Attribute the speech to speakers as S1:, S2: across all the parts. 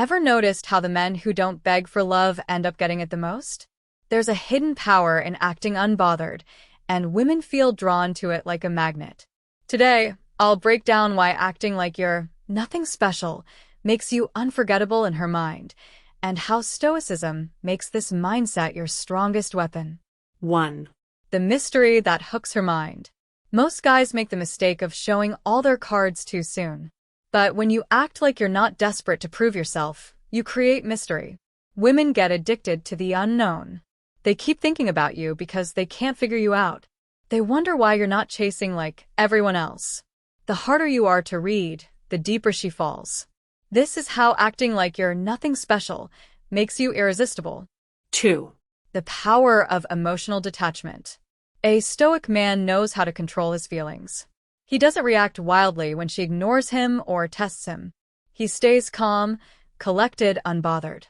S1: Ever noticed how the men who don't beg for love end up getting it the most? There's a hidden power in acting unbothered, and women feel drawn to it like a magnet. Today, I'll break down why acting like you're nothing special makes you unforgettable in her mind, and how Stoicism makes this mindset your strongest weapon.
S2: 1.
S1: The mystery that hooks her mind. Most guys make the mistake of showing all their cards too soon. But when you act like you're not desperate to prove yourself, you create mystery. Women get addicted to the unknown. They keep thinking about you because they can't figure you out. They wonder why you're not chasing like everyone else. The harder you are to read, the deeper she falls. This is how acting like you're nothing special makes you irresistible.
S2: 2.
S1: The power of emotional detachment. A Stoic man knows how to control his feelings. He doesn't react wildly when she ignores him or tests him. He stays calm, collected, unbothered.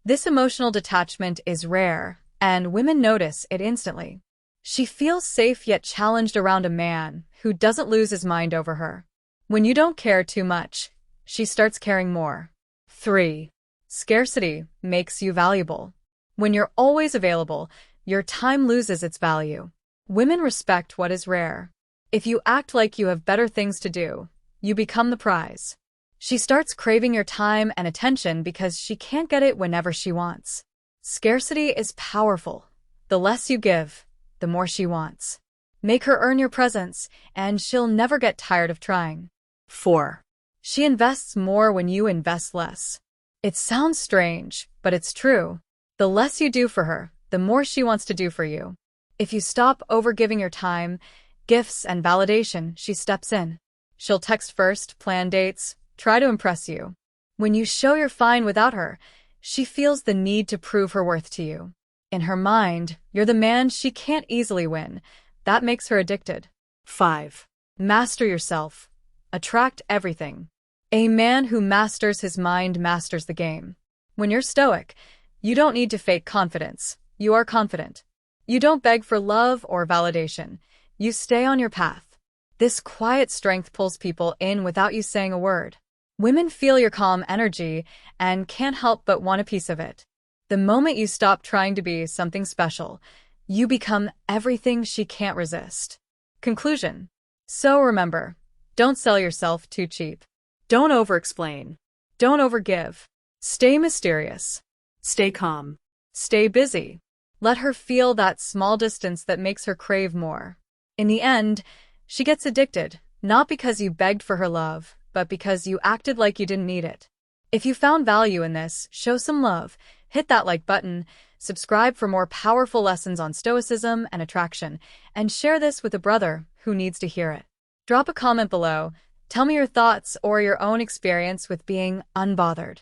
S1: This emotional detachment is rare, and women notice it instantly. She feels safe yet challenged around a man who doesn't lose his mind over her. When you don't care too much, she starts caring more. 3. Scarcity makes you valuable. When you're always available, your time loses its value. Women respect what is rare. If you act like you have better things to do, you become the prize. She starts craving your time and attention because she can't get it whenever she wants. Scarcity is powerful. The less you give, the more she wants. Make her earn your presence, and she'll never get tired of trying.
S2: 4.
S1: She invests more when you invest less. It sounds strange, but it's true. The less you do for her, the more she wants to do for you. If you stop overgiving your time, gifts, and validation, she steps in. She'll text first, plan dates, try to impress you. When you show you're fine without her, she feels the need to prove her worth to you. In her mind, you're the man she can't easily win. That makes her addicted.
S2: 5.
S1: Master yourself. Attract everything. A man who masters his mind masters the game. When you're stoic, you don't need to fake confidence. You are confident. You don't beg for love or validation. You stay on your path. This quiet strength pulls people in without you saying a word. Women feel your calm energy and can't help but want a piece of it. The moment you stop trying to be something special, you become everything she can't resist. Conclusion. So remember, don't sell yourself too cheap. Don't over-explain. Don't overgive. Stay mysterious.
S2: Stay calm.
S1: Stay busy. Let her feel that small distance that makes her crave more. In the end, she gets addicted, not because you begged for her love, but because you acted like you didn't need it. If you found value in this, show some love, hit that like button, subscribe for more powerful lessons on Stoicism and attraction, and share this with a brother who needs to hear it. Drop a comment below, tell me your thoughts or your own experience with being unbothered.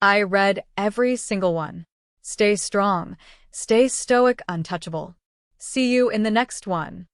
S1: I read every single one. Stay strong, stay stoic, untouchable. See you in the next one.